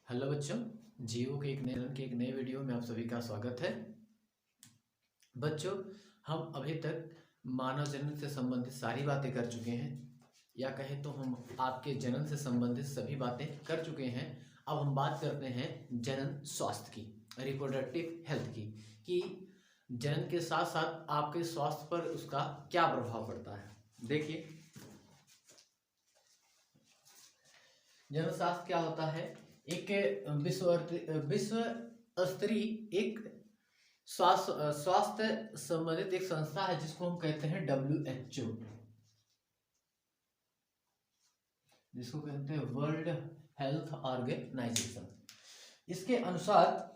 Hello बच्चों, जियो के एक नए वीडियो में आप सभी का स्वागत है। बच्चों, हम अभी तक मानव जन्म से संबंधित सारी बातें कर चुके हैं, या कहें तो हम आपके जन्म से संबंधित सभी बातें कर चुके हैं। अब हम बात करते हैं जनन स्वास्थ्य की, रिप्रोडक्टिव हेल्थ की, कि जनन के साथ साथ आपके स्वास्थ्य पर उसका क्या प्रभाव पड़ता है। देखिए, जनन शास्त्र क्या होता है? एक विश्व स्तरीय एक स्वास्थ्य संबंधित एक संस्था है जिसको हम कहते हैं WHO, जिसको कहते हैं वर्ल्ड हेल्थ ऑर्गेनाइजेशन। इसके अनुसार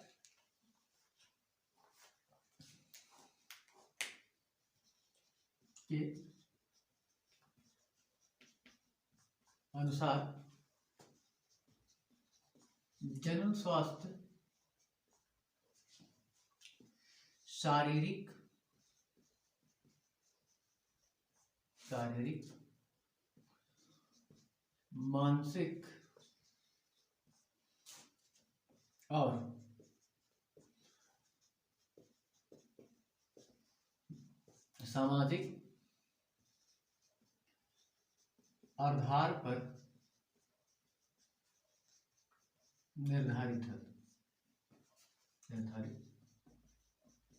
जनन स्वास्थ्य शारीरिक मानसिक और सामाजिक आधार पर निर्धारित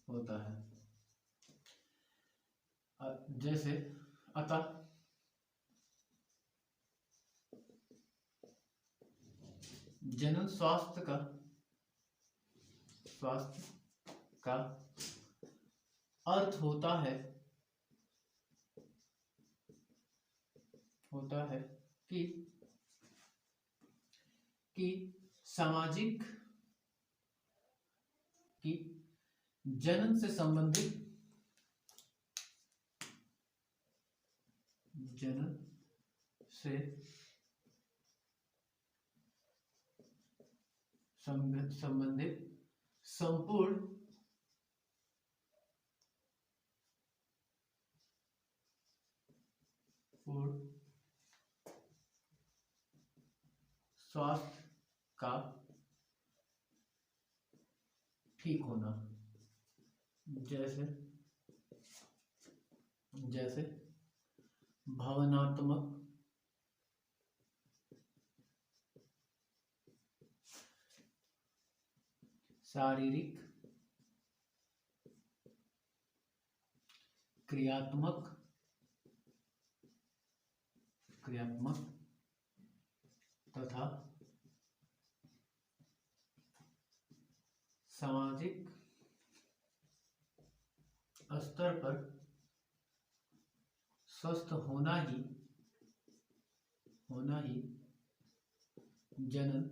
होता है। जैसे अतः जनन स्वास्थ्य का अर्थ होता है कि सामाजिक की जनन से संबंधित संपूर्ण स्वास्थ्य का ठीक होना, जैसे भावनात्मक, शारीरिक, क्रियात्मक तथा सामाजिक स्तर पर स्वस्थ होना ही जनन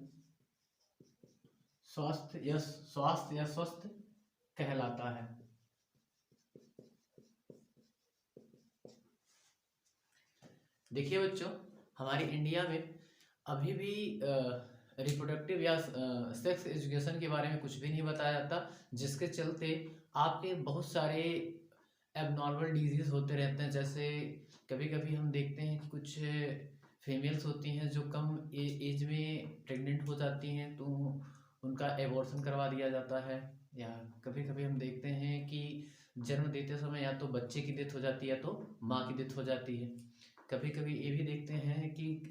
स्वास्थ्य या स्वस्थ कहलाता है। देखिए बच्चों, हमारे इंडिया में अभी भी रिप्रोडक्टिव या सेक्स एजुकेशन के बारे में कुछ भी नहीं बताया जाता, जिसके चलते आपके बहुत सारे एबनॉर्मल डिजीज होते रहते हैं। जैसे कभी कभी हम देखते हैं कि कुछ फीमेल्स होती हैं जो कम एज में प्रेग्नेंट हो जाती हैं, तो उनका एबॉर्शन करवा दिया जाता है। या कभी कभी हम देखते हैं कि जन्म देते समय या तो बच्चे की डेथ हो जाती है या तो माँ की डेथ हो जाती है। कभी कभी ये भी देखते हैं कि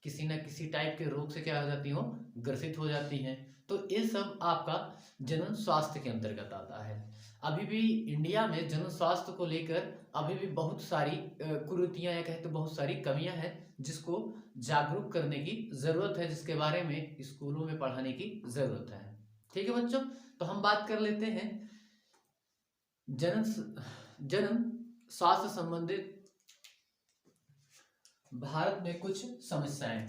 किसी न किसी टाइप के रोग से क्या हो जाती हो, ग्रसित हो जाती हैं। तो ये सब आपका जनन स्वास्थ्य के अंतर्गत आता है। अभी भी इंडिया में जनन स्वास्थ्य को लेकर अभी भी बहुत सारी कुरीतियां या कहते बहुत सारी कमियां हैं, जिसको जागरूक करने की जरूरत है, जिसके बारे में स्कूलों में पढ़ाने की जरूरत है। ठीक है बच्चों, तो हम बात कर लेते हैं जनन स्वास्थ्य संबंधित भारत में कुछ समस्याएं।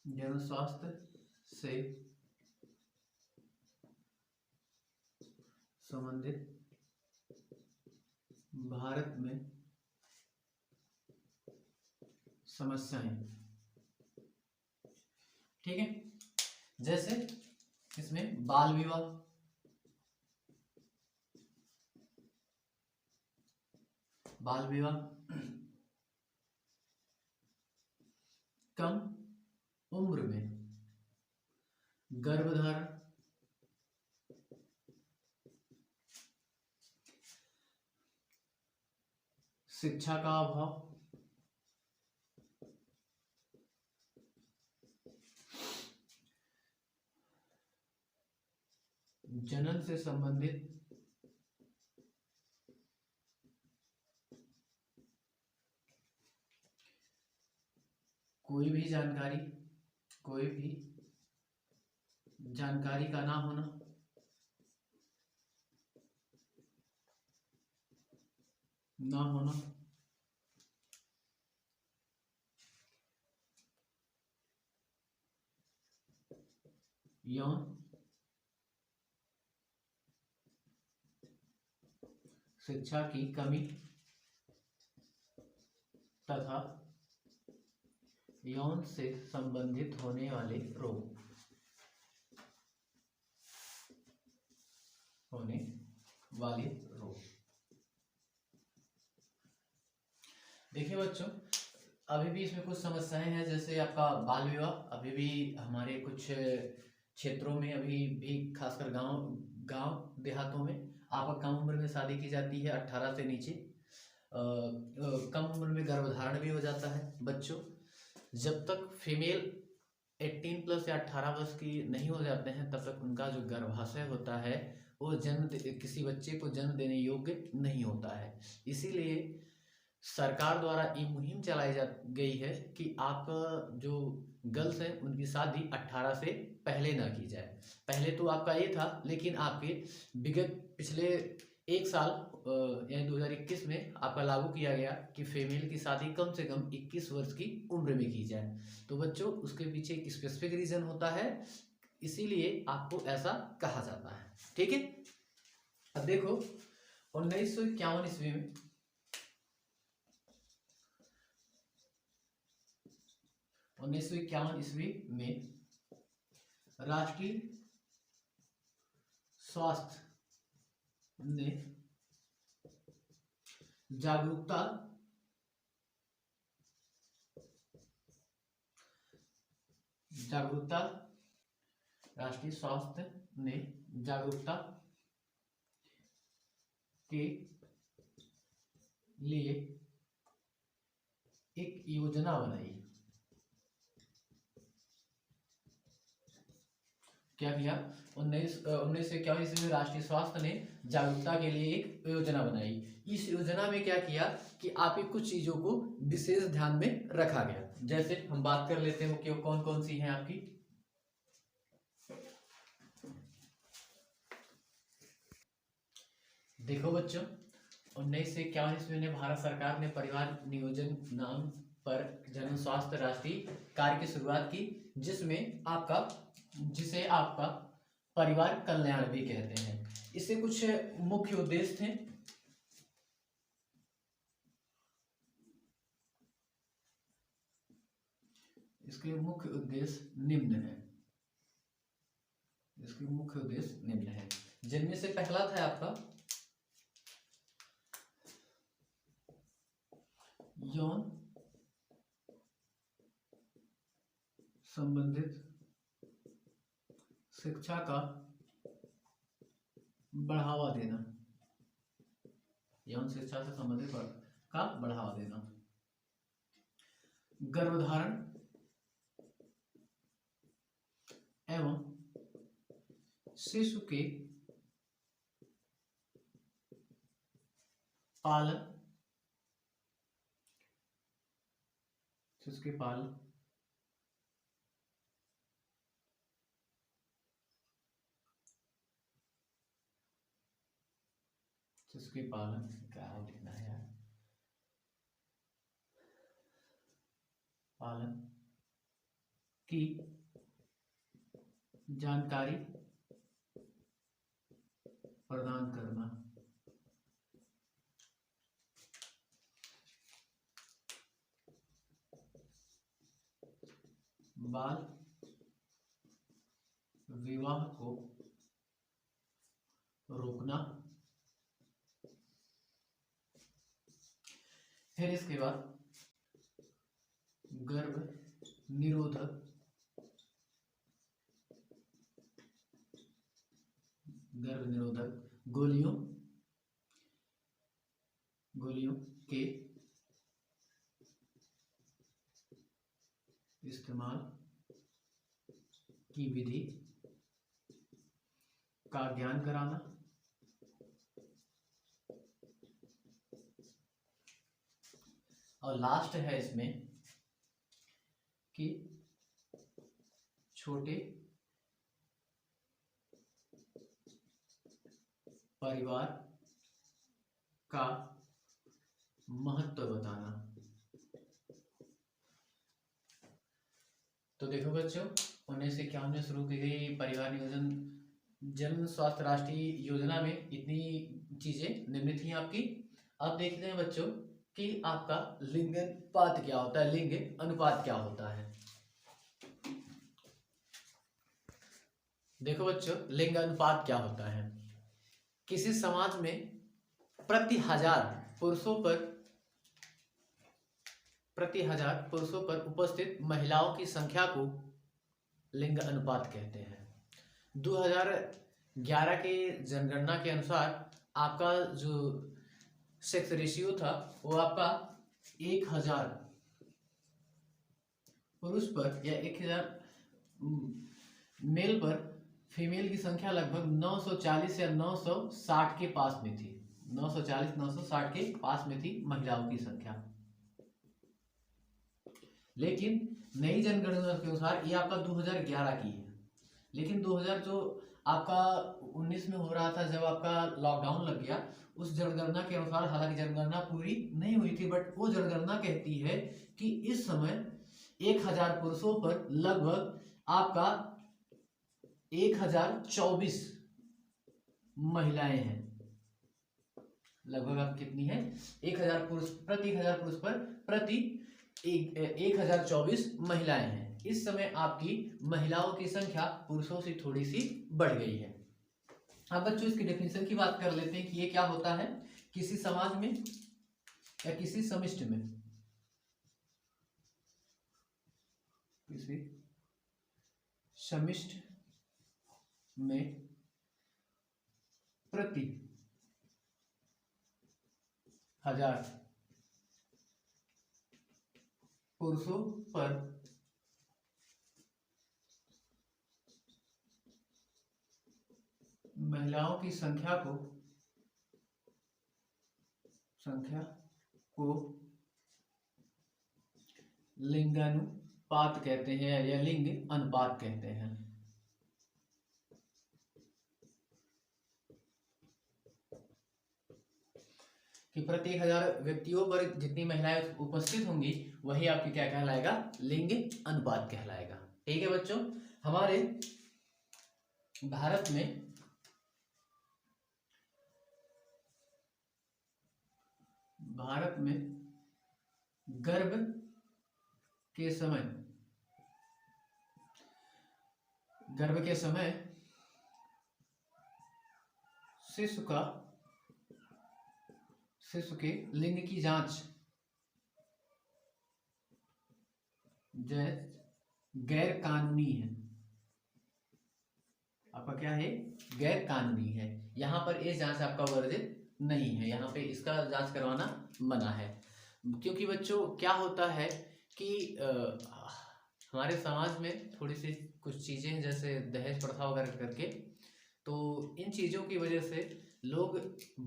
जनन स्वास्थ्य से संबंधित भारत में समस्याएं, ठीक है। जैसे इसमें बाल विवाह, कम उम्र में गर्भधारण, शिक्षा का अभाव, जनन से संबंधित कोई भी जानकारी का ना होना, यौन शिक्षा की कमी तथा यौन से संबंधित होने वाले रोग, देखिए बच्चों, अभी भी इसमें कुछ समस्याएं हैं, जैसे आपका बाल विवाह अभी भी हमारे कुछ क्षेत्रों में अभी भी, खासकर गांव देहातों में आपका कम उम्र में शादी की जाती है, 18 से नीचे। कम उम्र में गर्भधारण भी हो जाता है बच्चों। जब तक फीमेल 18 प्लस या 18 वर्ष की नहीं हो जाते हैं, तब तक उनका जो गर्भाशय होता है वो किसी बच्चे को जन्म देने योग्य नहीं होता है। इसीलिए सरकार द्वारा ये मुहिम चलाई गई है कि आप जो गर्ल्स हैं उनकी शादी 18 से पहले ना की जाए। पहले तो आपका ये था, लेकिन आपके विगत पिछले एक साल यानी 2021 में आपका लागू किया गया कि फीमेल की शादी कम से कम 21 वर्ष की उम्र में की जाए। तो बच्चों, उसके पीछे एक स्पेसिफिक रीजन होता है, इसीलिए आपको ऐसा कहा जाता है। ठीक है, अब देखो 1951 ईस्वी में 1951 ईस्वी में राष्ट्रीय स्वास्थ्य ने जागरूकता राष्ट्रीय स्वास्थ्य ने जागरूकता के लिए एक योजना बनाई। क्या किया? 1951 ईस्वी में राष्ट्रीय स्वास्थ्य ने जागरूकता के लिए एक योजना बनाई। इस योजना में क्या किया कि आपकी कुछ चीजों को विशेष ध्यान में रखा गया। जैसे हम बात कर लेते हैं कि कौन कौन सी हैं आपकी। देखो बच्चों, 1951 ईस्वी में भारत सरकार ने परिवार नियोजन नाम पर जन स्वास्थ्य राष्ट्रीय कार्य की शुरुआत की, जिसे आपका परिवार कल्याण भी कहते हैं। इससे कुछ मुख्य उद्देश्य थे। इसके मुख्य उद्देश्य निम्न है। जिनमें से पहला था आपका यौन संबंधित शिक्षा का बढ़ावा देना, यौन शिक्षा से संबंधित का बढ़ावा देना, गर्भधारण एवं शिशु के पालन, क्या लिखना है यार, पालन की जानकारी प्रदान करना, बाल विवाह को रोकना। फिर इसके बाद गर्भ निरोधक गर्भ निरोधक गोलियों के इस्तेमाल की विधि का ज्ञान कराना, और लास्ट है इसमें कि छोटे परिवार का महत्व बताना। तो देखो बच्चों, 1951 में शुरू की गई परिवार नियोजन जन स्वास्थ्य राष्ट्रीय योजना में इतनी चीजें निम्नलिखित थी आपकी। अब देखते हैं बच्चों कि आपका लिंग अनुपात क्या होता है, लिंग अनुपात क्या होता है। देखो बच्चों, लिंग अनुपात क्या होता है। किसी समाज में प्रति हजार पुरुषों पर उपस्थित महिलाओं की संख्या को लिंग अनुपात कहते हैं। 2011 के जनगणना के अनुसार आपका जो सेक्स रेशियो था वो आपका 1000 पुरुष पर या 1000 मेल पर फीमेल की संख्या लगभग 940 या 960 के पास में थी। 940-960 के पास में थी महिलाओं की संख्या। लेकिन नई जनगणना के अनुसार ये आपका 2011 की है। लेकिन 2000 जो आपका 19 में हो रहा था, जब आपका लॉकडाउन लग गया, उस जनगणना के अनुसार, हालांकि जनगणना पूरी नहीं हुई थी, बट वो जनगणना कहती है कि इस समय 1000 पुरुषों पर लगभग आपका 1024 महिलाएं हैं। लगभग आप कितनी है, 1000 पुरुष पर 1024 महिलाएं हैं। इस समय आपकी महिलाओं की संख्या पुरुषों से थोड़ी सी बढ़ गई है। अब बच्चों इसकी डेफिनेशन की बात कर लेते हैं कि ये क्या होता है। किसी समाज में या किसी समिष्टि में प्रति 1000 पुरुषों पर महिलाओं की संख्या को लिंगानुपात कहते हैं या लिंग अनुपात कहते हैं। कि प्रति 1000 व्यक्तियों पर जितनी महिलाएं उपस्थित होंगी वही आपकी क्या कहलाएगा, लिंग अनुपात कहलाएगा। ठीक है बच्चों, हमारे भारत में गर्भ के समय शिशु के लिंग की जांच गैर कानूनी है। आपका क्या है, गैर कानूनी है। यहाँ पर ये जांच आपका वर्जित नहीं है, यहाँ पे इसका जांच करवाना मना है। क्योंकि बच्चों क्या होता है कि हमारे समाज में थोड़ी सी कुछ चीजें हैं, जैसे दहेज प्रथा वगैरह करके, तो इन चीजों की वजह से लोग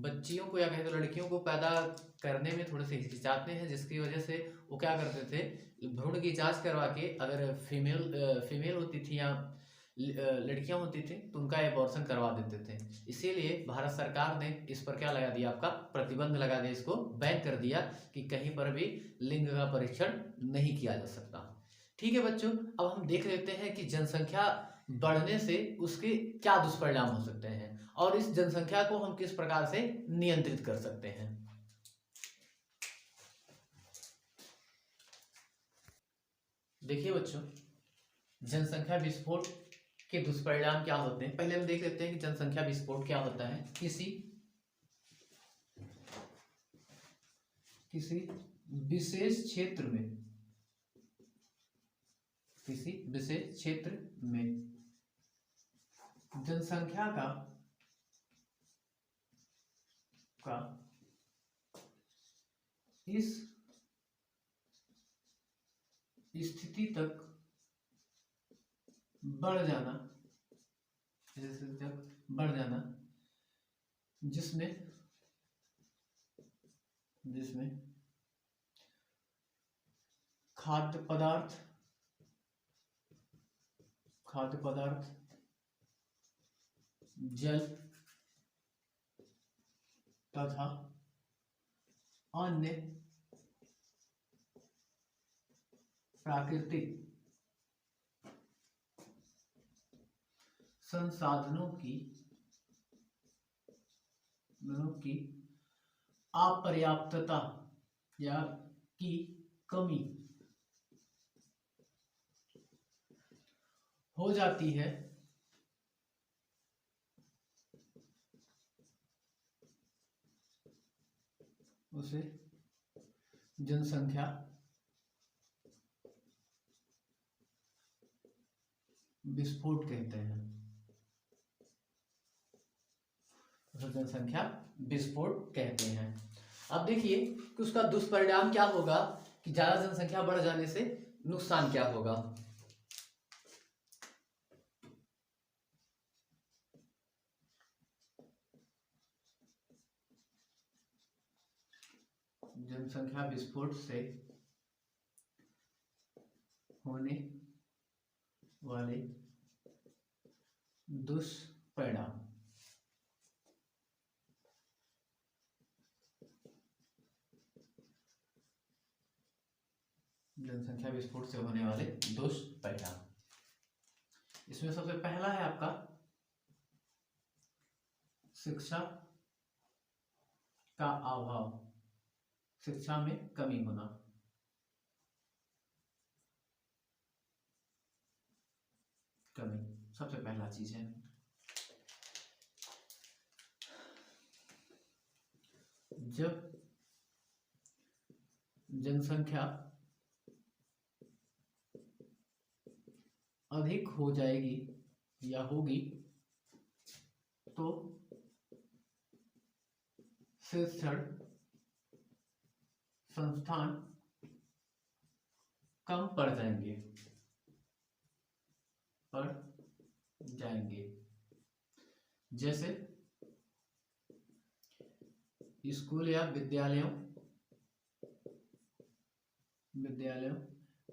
बच्चियों को या कहें तो लड़कियों को पैदा करने में थोड़े से हिचकिचाते हैं, जिसकी वजह से वो क्या करते थे, भ्रूण की जांच करवा के अगर फीमेल होती थी या लड़कियां होती थी तो उनका एबॉर्शन करवा देते थे। इसीलिए भारत सरकार ने इस पर क्या लगा दिया, आपका प्रतिबंध लगा दिया, इसको बैन कर दिया कि कहीं पर भी लिंग का परीक्षण नहीं किया जा सकता। ठीक है बच्चों, अब हम देख लेते हैं कि जनसंख्या बढ़ने से उसके क्या दुष्परिणाम हो सकते हैं और इस जनसंख्या को हम किस प्रकार से नियंत्रित कर सकते हैं। देखिए बच्चों, जनसंख्या विस्फोट के दुष्परिणाम क्या होते हैं। पहले हम देख लेते हैं कि जनसंख्या विस्फोट क्या होता है। किसी विशेष क्षेत्र में किसी विशेष क्षेत्र में जनसंख्या का इस स्थिति तक बढ़ जाना, जिसमें खाद्य पदार्थ, जल तथा अन्य प्राकृतिक संसाधनों की अपर्याप्तता या की कमी हो जाती है, उसे जनसंख्या विस्फोट कहते हैं। अब देखिए कि उसका दुष्परिणाम क्या होगा, कि ज्यादा जनसंख्या बढ़ जाने से नुकसान क्या होगा। जनसंख्या विस्फोट से होने वाले दुष्परिणाम। जनसंख्या विस्फोट से होने वाले दुष्परिणाम, इसमें सबसे पहला है आपका शिक्षा का अभाव, शिक्षा में कमी होना। सबसे पहला चीज है। जब जनसंख्या अधिक हो जाएगी या होगी तो शिक्षण संस्थान कम पड़ जाएंगे जैसे स्कूल या विद्यालयों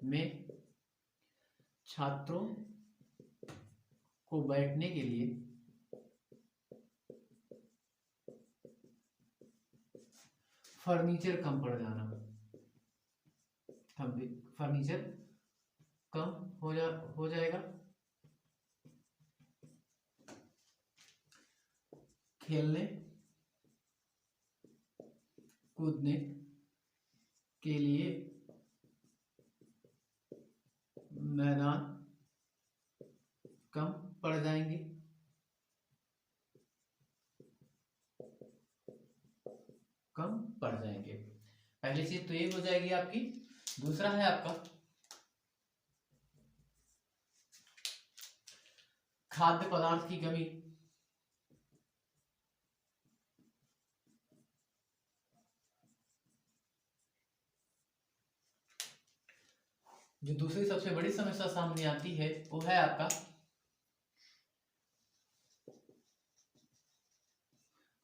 में छात्रों को बैठने के लिए फर्नीचर कम पड़ जाना, फर्नीचर कम हो जाएगा। खेलने कूदने के लिए मैदान कम पड़ जाएंगे। पहली चीज तो ये हो जाएगी आपकी। दूसरा है आपका खाद्य पदार्थ की कमी। जो दूसरी सबसे बड़ी समस्या सामने आती है वो है आपका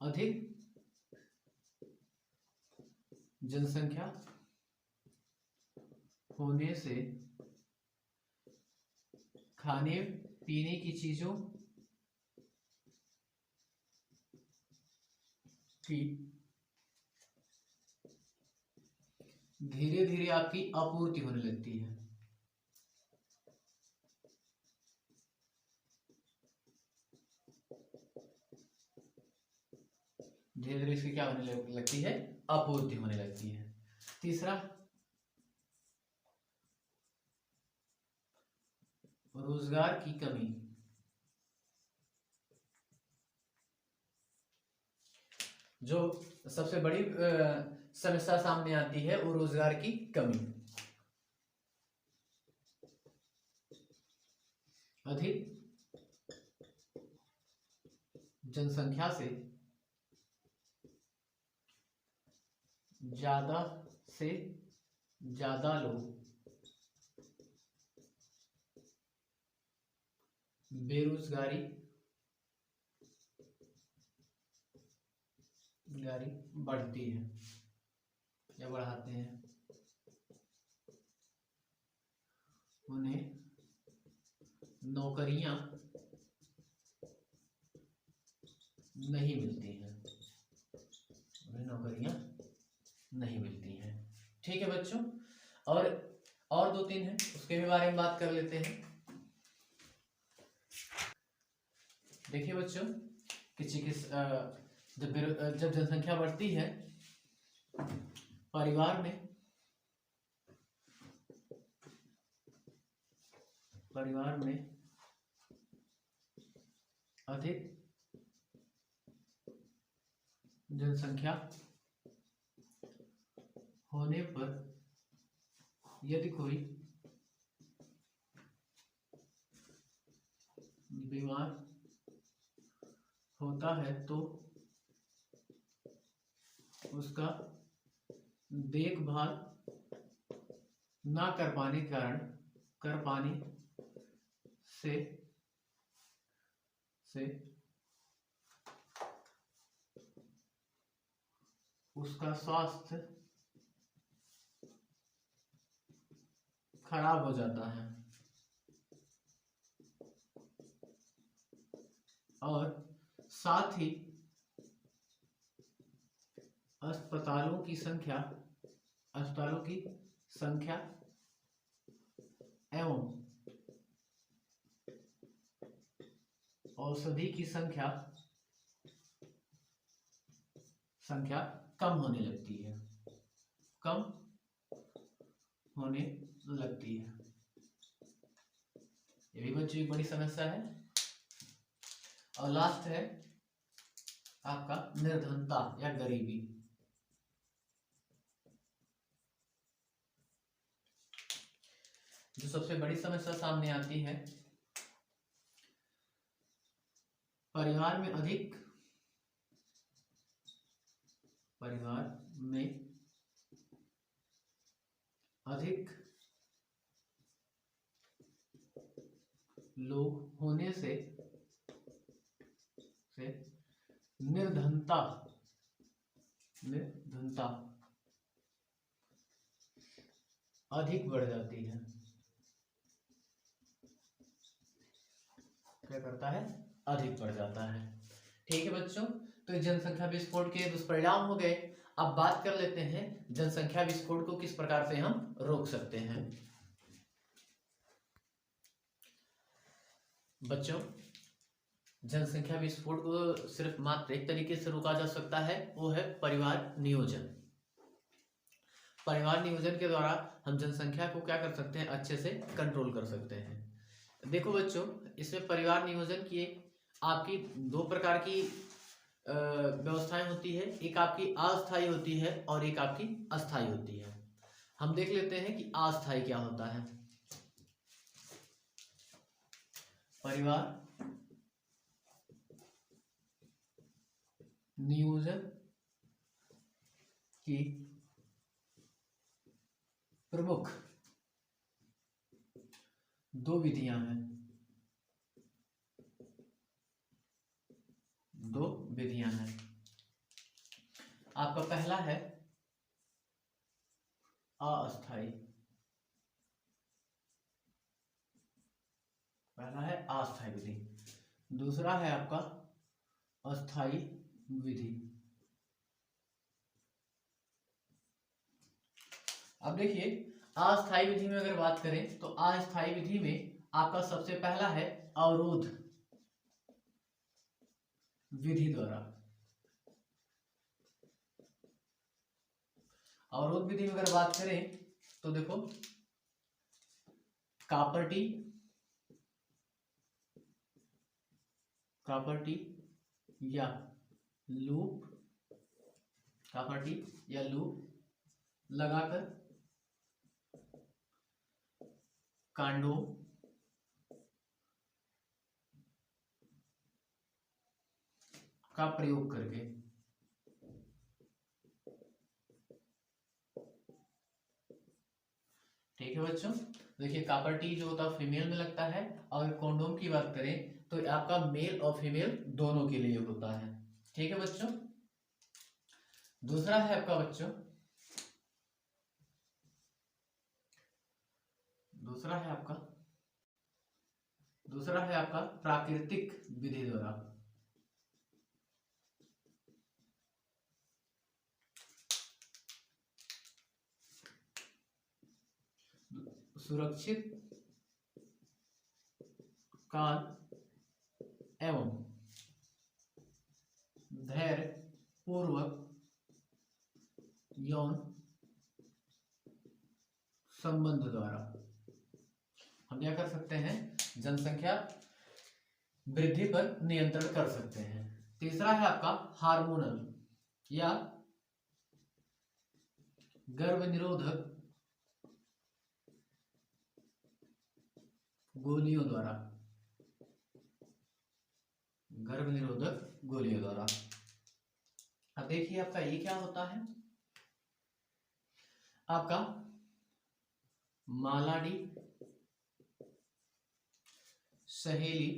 अधिक जनसंख्या होने से खाने पीने की चीजों की धीरे धीरे आपकी आपूर्ति होने लगती है। धीरे धीरे इसकी क्या होने लगती है, आपूर्ति होने लगती है। तीसरा रोजगार की कमी। जो सबसे बड़ी समस्या सामने आती है वो रोजगार की कमी। अधिक जनसंख्या से ज्यादा से ज्यादा लोग बेरोजगारी बढ़ती है या बढ़ाते हैं, उन्हें नौकरियां नहीं मिलती हैं, उन्हें नौकरियां नहीं मिलती हैं। ठीक है बच्चों, और दो तीन हैं, उसके भी बारे में बात कर लेते हैं। देखिए बच्चों कि जब जनसंख्या बढ़ती है, परिवार में अधिक जनसंख्या होने पर यदि कोई बीमार होता है तो उसका देखभाल ना कर पाने से उसका स्वास्थ्य खराब हो जाता है और साथ ही अस्पतालों की संख्या एवं औषधि की संख्या कम होने लगती है। ये भी बच्चों एक बड़ी समस्या है। और लास्ट है आपका निर्धनता या गरीबी। जो सबसे बड़ी समस्या सामने आती है, परिवार में अधिक लोग होने से निर्धनता अधिक बढ़ जाती है। क्या करता है? अधिक बढ़ जाता है। ठीक है बच्चों, तो इस जनसंख्या विस्फोट के दुष्परिणाम हो गए। अब बात कर लेते हैं जनसंख्या विस्फोट को किस प्रकार से हम रोक सकते हैं। बच्चों, जनसंख्या विस्फोट को सिर्फ मात्र एक तरीके से रोका जा सकता है, वो है परिवार नियोजन। परिवार नियोजन के द्वारा हम जनसंख्या को क्या कर सकते हैं? अच्छे से कंट्रोल कर सकते हैं। देखो बच्चों, इसमें परिवार नियोजन की आपकी दो प्रकार की व्यवस्थाएं होती है। एक आपकी अस्थायी होती है और एक आपकी अस्थायी होती है। हम देख लेते हैं कि अस्थायी क्या होता है। परिवार नियोजन की प्रमुख दो विधियां हैं। आपका पहला है अस्थायी विधि, दूसरा है आपका अस्थायी विधि। अब देखिए, अस्थायी विधि में अगर बात करें तो अस्थायी विधि में आपका सबसे पहला है अवरोध विधि द्वारा। अवरोध विधि में अगर बात करें तो देखो, कापर्टी या लूप लगाकर कांडोम का प्रयोग करके। ठीक है बच्चों, देखिए कॉपर टी जो होता है फीमेल में लगता है, और कॉन्डोम की बात करें तो आपका मेल और फीमेल दोनों के लिए होता है। ठीक है बच्चों, दूसरा है आपका बच्चों, दूसरा है आपका प्राकृतिक विधि द्वारा। सुरक्षित काल एवं धैर्य पूर्वक यौन संबंध द्वारा हम क्या कर सकते हैं, जनसंख्या वृद्धि पर नियंत्रण कर सकते हैं। तीसरा है आपका हार्मोनल या गर्भ निरोधक गोलियों द्वारा, गर्भ निरोधक गोलियों द्वारा। अब देखिए आपका ये क्या होता है, आपका मालाडी, सहेली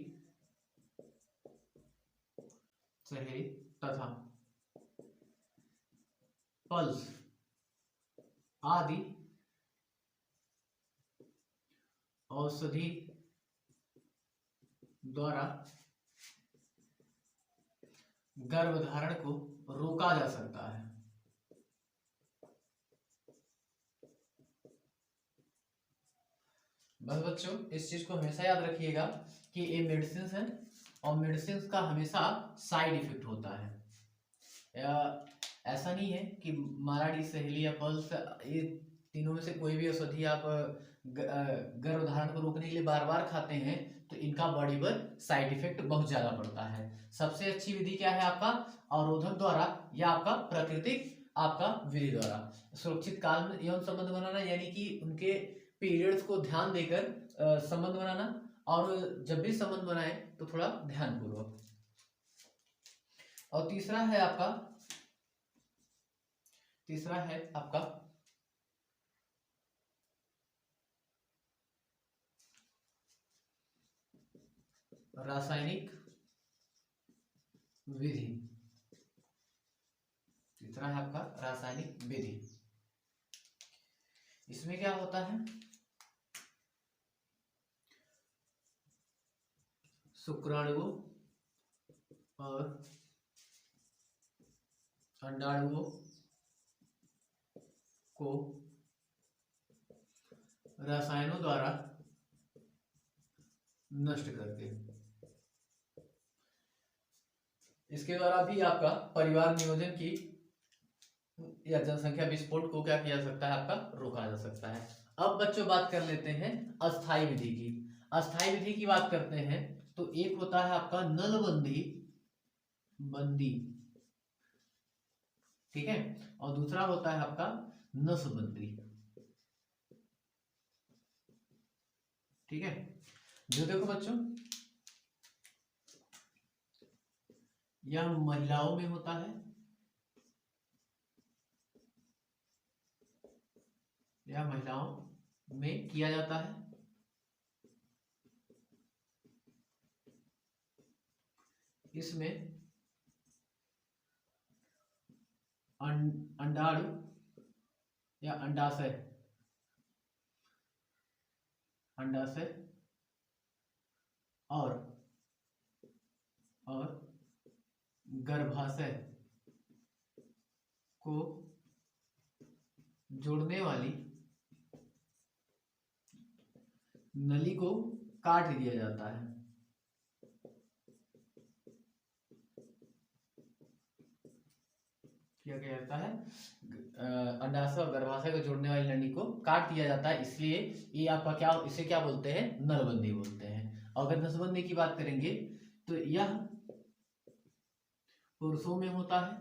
तथा पल्स आदि औषधि द्वारा गर्भधारण को रोका जा सकता है। बस बच्चों इस चीज को हमेशा याद रखिएगा कि ये मेडिसिन है और मेडिसिन का हमेशा साइड इफेक्ट होता है। ऐसा नहीं है कि मालाडी, सहेली या पल्स ये तीनों में से कोई भी औषधि आप गर्भधारण को रोकने के लिए बार बार खाते हैं तो इनका बॉडी पर साइड इफेक्ट बहुत ज्यादा पड़ता है। सबसे अच्छी विधि क्या है आपका, अवरोधक द्वारा या आपका प्राकृतिक आपका विधि द्वारा सुरक्षित काल में यौन संबंध बनाना, यानी कि उनके पीरियड्स को ध्यान देकर संबंध बनाना, और जब भी संबंध बनाए तो थोड़ा ध्यानपूर्वक। और तीसरा है आपका रासायनिक विधि। तीसरा है आपका रासायनिक विधि। इसमें क्या होता है, शुक्राणुओं और अंडाणुओं को रसायनों द्वारा नष्ट करके, इसके द्वारा भी आपका परिवार नियोजन की या जनसंख्या विस्फोट को क्या किया जा सकता है, आपका रोका जा सकता है। अब बच्चों बात कर लेते हैं अस्थाई विधि की। अस्थाई विधि की बात करते हैं तो एक होता है आपका नलबंदी बंदी, ठीक है, और दूसरा होता है आपका नसबंदी। ठीक है, जो देखो बच्चों यह महिलाओं में होता है, यह महिलाओं में किया जाता है। इसमें अंडाणु या अंडाशय और गर्भाशय को जोड़ने वाली नली को काट दिया जाता है। क्या किया जाता है, अंडाशय और गर्भाशय को जोड़ने वाली नली को काट दिया जाता है, इसलिए ये आपका क्या, इसे क्या बोलते हैं, नलबंदी बोलते हैं। अगर नसबंदी की बात करेंगे तो यह पुरुषों में होता है,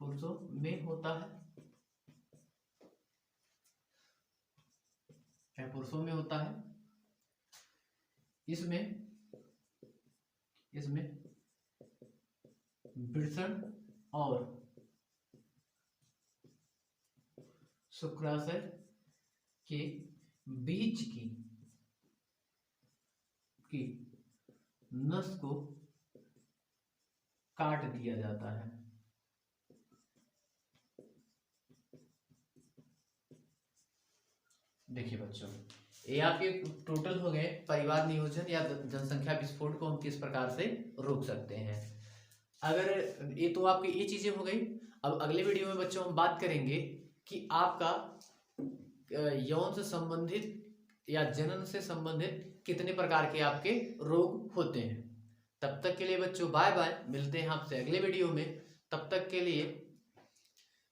पुरुषों में होता है। इसमें वृषण और शुक्राशय के बीच की नस को काट दिया जाता है। देखिए बच्चों, ये आपके टोटल हो गए परिवार नियोजन या जनसंख्या विस्फोट को हम किस प्रकार से रोक सकते हैं। अगर ये तो आपकी ये चीजें हो गई। अब अगले वीडियो में बच्चों हम बात करेंगे कि आपका यौन से संबंधित या जनन से संबंधित कितने प्रकार के आपके रोग होते हैं। तब तक के लिए बच्चों बाय बाय, मिलते हैं आपसे अगले वीडियो में। तब तक के लिए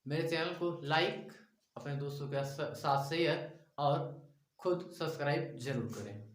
मेरे चैनल को लाइक, अपने दोस्तों के साथ शेयर और खुद सब्सक्राइब जरूर करें।